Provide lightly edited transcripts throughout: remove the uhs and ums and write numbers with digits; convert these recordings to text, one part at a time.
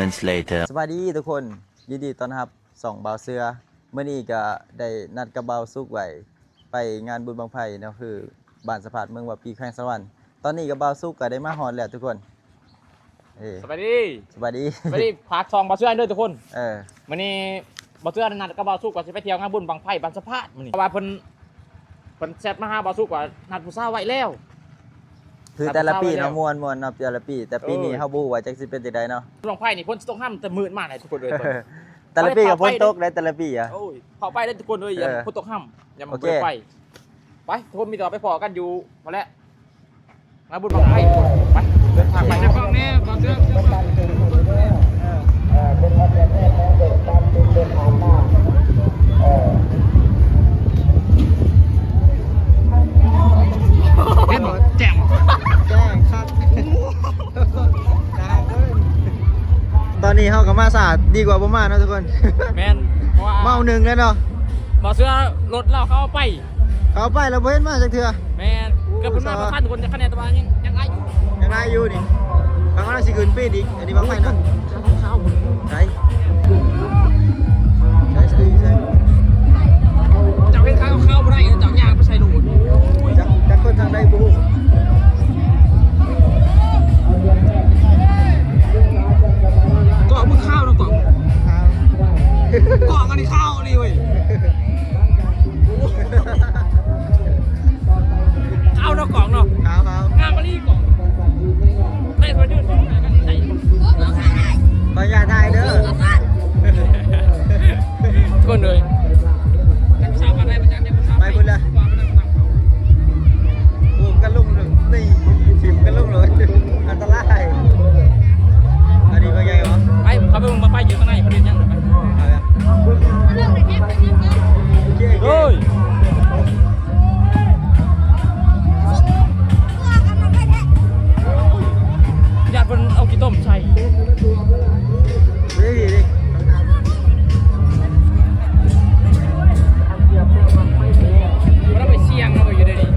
moments later สวัสดีทุกคนยินดีต้อนรับส่องเบาเสือเมื่อนี้ก็ได้นัดกับเบาสุกไว้ไปงานบุญบังไฟเนาะคือบ้านสะพานเมืองวัดปีแข้งสวรรค์ตอนนี้กับเบาสุกก็ได้มาฮอดแล้วทุกคนสวัสดีสวัสดีฝากซองบาเสื้อด้วยทุกคนมื้อนี้บาเสื้อนัดกับบาสุกว่าจะไปเที่ยวงานบุญบังไฟบ้านสะพานมื้อนี้เพราะว่าเพิ่นแชทมาหาบาสุกว่านัดผู้สาวไว้แล้วคือแต่ละปีเนาะม่วนเนาะแต่ละปีแต่ปีนี้เฮาบ่ฮู้ว่าจักสิเป็นจังไดเนาะบังไฟนี่ฝนตกห้ามแต่มืดมากเลยทุกคนเลยแต่ละปีก็ฝนตกได้แต่ละปีอ่ะโอ้ยเผาไปได้ทุกคนเลยอย่าฝนตกห้ามอย่ามาเปิดไฟไปทุกคนมีต่อไปพอกันอยู่มาแล้วงานบุญบังไฟไปเดินทางไปในกล้องนี้บาเสื้อเห็นหมดแจ่มครับตอนนี้เฮาก็มาสะอาดดีกว่าบ่มาเนาะทุกคนแม่นเมาหนึ่งแล้วเนาะบ่เสื้อรถเราเข้าไปแล้วบ่เห็นมาจักเทื่อแม่นก็เพิ่นมาพันคนคะแนนตะวันยังได้อยู่นี่บางวันสิขึ้นปีดอีกอันนี้บางไฟเนาะใช่จับเป็นข้าวเข้าบ่ได้จับยางไปใส่โหลดจักคนทางใดบ่ฮู้ก็มึงข้าวเนาะก่อนก่อนกันนี่ข้าวนี่เว้ยข้าวเนาะกล่องเนาะงามมาลีกล่องได้ตัวยืดกันไหนบางอย่างได้เด้อคนเลยสาวกันได้ประจำเนี่ยไปพุ่นละโอ้กันลุ่มเลยนี่สิบกันลุ่มเลยอันตรายอันนี้บางอย่างเหรอไปเขาไปมาไปอยู่ข้างในเขาเรียนยังไปโอ้ยญาติเพิ่นเอากี่ต้มใช่เราไปเชียงเราไปอยู่ได้ดิ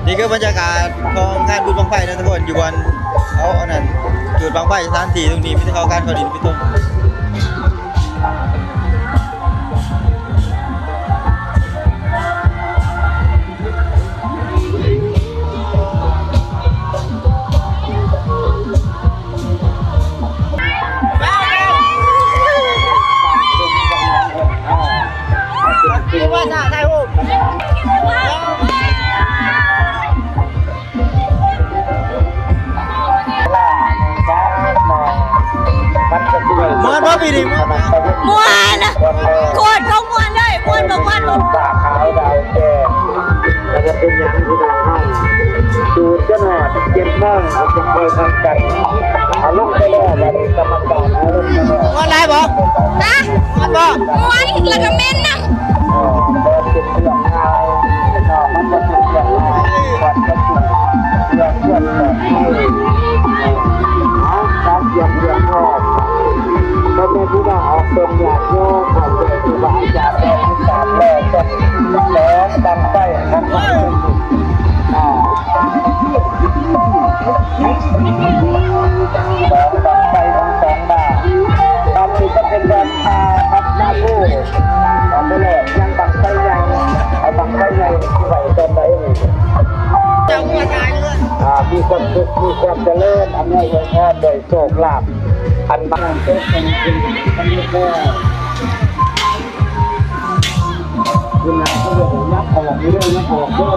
นี่คือบรรยากาศของงานบุญบังไฟนะทุกคนอยู่บนเขาอันนั้นจุดบังไฟสถานที่ตรงนี้พิธีการเขาดินพิธีว่าจะถ่ายรูปมวนบ่ปีนี้มวนโคตรเขามวนเลยมวนบอกว่ารถตาขาวดาวแก่แล้วก็เป็นอย่างที่เราให้ดูเจ้าหน้าเจ็บมากจะคอยทำกันเอาลงไปแล้วแล้วกรรมการเอาลงไปแล้วมวนอะไรบ่นะมวนบ่มวนแล้วก็เม้นนะเป็นเรื่องราวมันจะเป็นเรื่องราวก่อนจะถึงเรื่องเรื่องแบบนี้การเตรียมเรื่องรอบก็เป็นผู้ว่าออกเป็นญาติโยมของเป็นผู้ว่าจากแม่ที่สามแม่จะแล้วดังไส้ของมันแล้วดังไส้ทั้งสองด้านตอนนี้ก็เป็นราคาครับหน้าผู้เอาไปเลยยังดังไส้ยังเอาดังไส้ยังที่ไหวตอนไหนจังหวัดไหนเลยมีความสุขมีความเจริญอำนาจองค์พ่อโดยโชคลาภอันบางเจ้าเป็นจริงทั้งนี้ก็คุณนายเขาบอกยับออกเรื่องยับออกก็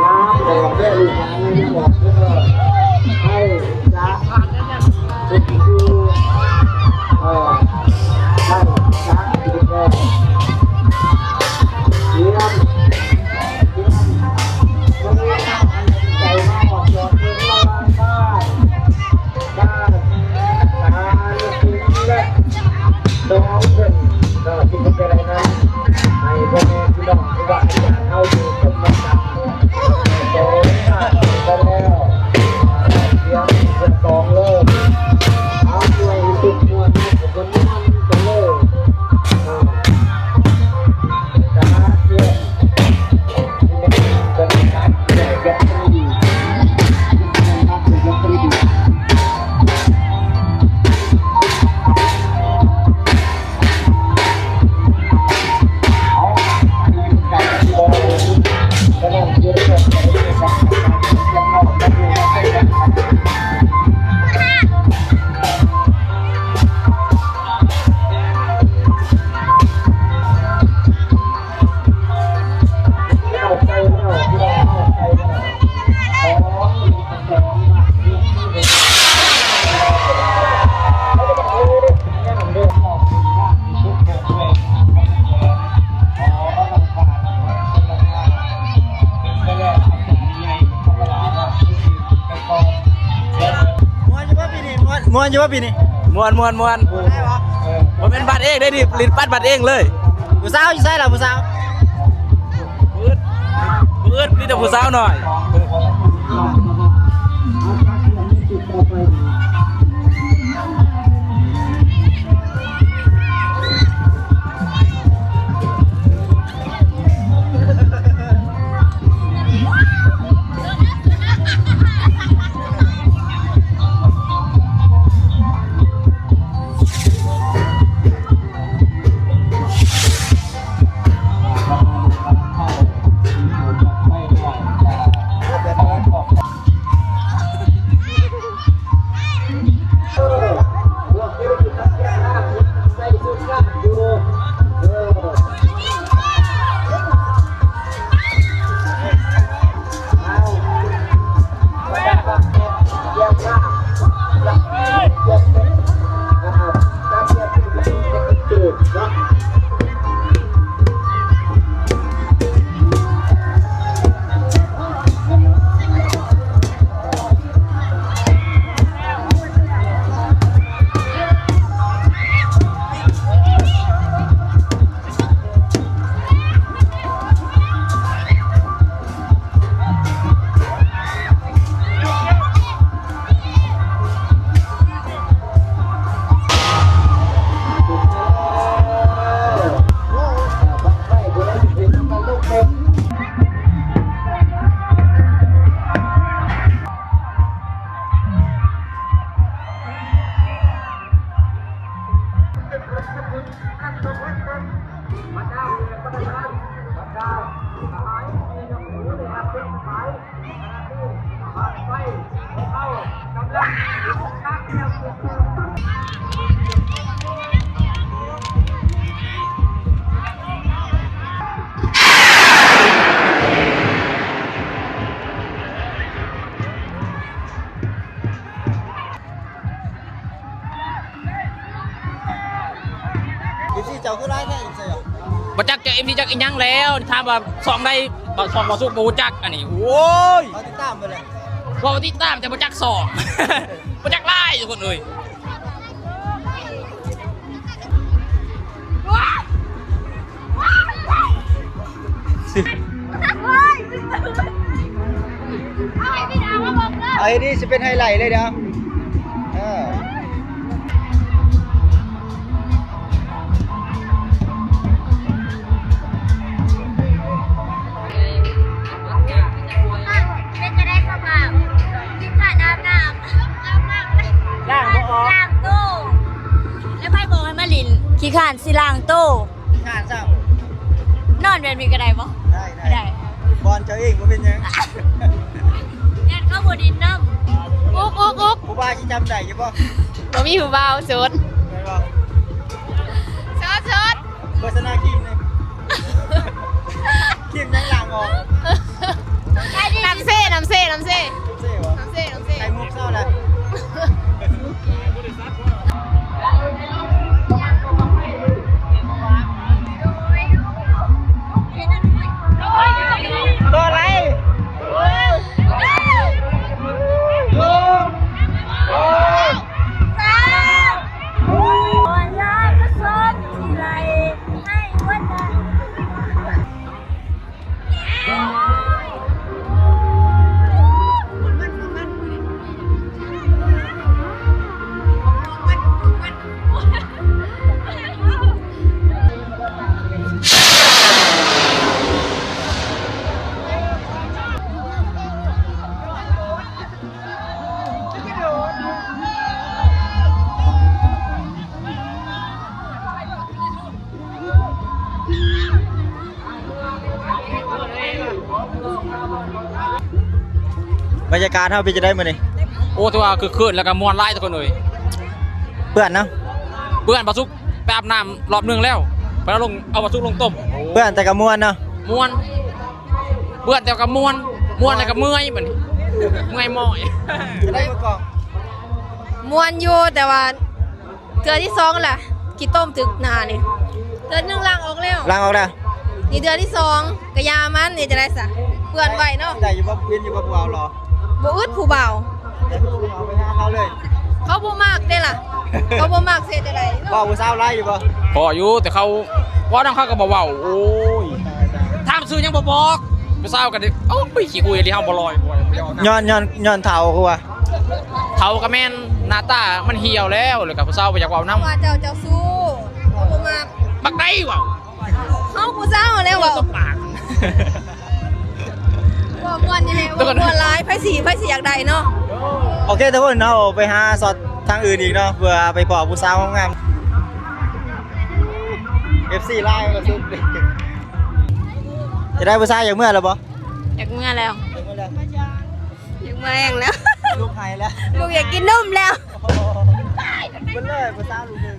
ยับออกได้ลูกหลานยับออกก็ให้ยับทุกทีให้ยับทุกทีเยี่ยมใจมากออกจอดเรื่องละบ้านบ้านกินและน้องเพื่อนก็กินกันอะไรนะให้พ่อแม่พี่น้องที่ว่าอยากเข้าอยู่กับมันกันโตมาก็แล้ว มวนอยู่ว่าปีนี้ มวนบ่เป็นบัตรเองได้ดิลิ้นปัดบัตรเองเลย ผู้สาวอยู่ไสล่ะผู้สาว มืดนี่แต่ผู้สาวหน่อย เจ้าคือร้ายแท้อีกเสีย บ่จักจะเอ็มดีจักอีหยังแล้วถามว่าซองได้บ่ซองบ่สุกบ่รู้จักอันนี้โอ้ย เขาติดตามไปเลย ว่าบ่ติดตามแต่บ่จักซอง บ่จักไล่ทุกคนเอ้ย ไอ้นี่จะเป็นไฮไลท์เลยเดี๋ยวเป็นจะได้สภาพขาดอาบน้ำล้างตู้แล้วไพ่บอกให้มาลินขี้ขานสิล้างตู้ งานสร้าง นอนแบบนี้ก็ได้ปะ ได้ ไม่ได้ บอลเจ้าเองก็เป็นยัง ยันเข้าบดินน้ำอุ๊ก ผู้บ้าที่จำได้ยังบ่ บ่มีหูเบาสุด ได้บ่ สุด โฆษณาครีมเลยครีมยังหลังออก น้ำเซ่ เซ่บ่ไข่มุกเศร้าเลย ตัวอะไรบรรยากาศเท่าพี่จะได้มื้อนี้ โอ้ถือว่าคือคืนแล้วก็ม่วนไล่ทุกคนเอ้ย เพื่อนเนาะ เพื่อนบ่สุกไปอาบน้ำรอบนึงแล้วไปเอาลงเอาบ่สุกลงต้ม เพื่อนแต่กับมวนเนาะ ม่วนเพื่อนแต่ก็ม่วนแล้วก็เมื่อยบัดนี้เมื่อยม้อย จะได้มากอง มวนอยู่แต่ว่าเดือนที่สองแหละกี่ต้มถึกหนานี่เดือนหนึ่งล้างออกแล้ว ล้างออกแล้ว นี่เดือนที่สองกะยามันนี่จะได้สะเปื่อนไว้เนาะ ได้อยู่บ่เวียนอยู่บ่ผู้เอารอ บ่อึดผู้เบา แต่ผู้เอาไปหาเขาเลย ไป เขาบ่มากเด้ล่ะ เขาบ่มากเสียจังได๋ พ่อผู้สาวไล่อยู่บ่ พออยู่แต่เขาว่าน้องเขาก็บ่เว้าโอ้ยถามซื้อยังบ่บอกไปเศร้ากันดิโอ้ยขี้คุยดิเฮาบ่ลอยบ่ ย้อนเฒ่าคือว่า เฒ่าก็แม่นหน้าตามันเหี่ยวแล้วแล้วก็ผู้สาวบ่อยากเว้านำ ว่าเจ้าสู้เขาบ่มาก บักได้เว้า เฮาผู้สาวแล้วเว้า ตบปาก บ่ม่วนนี่แหละบ่ม่วนหลายไผสิอยากได้เนาะ โอเคทุกคนเนาะไปหาสอดทางอื่นอีกเนาะเพื่อไปพอผู้สาวงามๆ FC ไล่มาซุกดิจะได้ผู้สาวอย่างเมื่อแล้วบ่ อยากเมื่อแล้ว อย่างเมื่อแล้ว อยากเมื่อแห้งแล้ว ลูกไห้แล้ว ลูกอยากกินนมแล้ว เบิ่งเลยผู้สาวลูกหนึง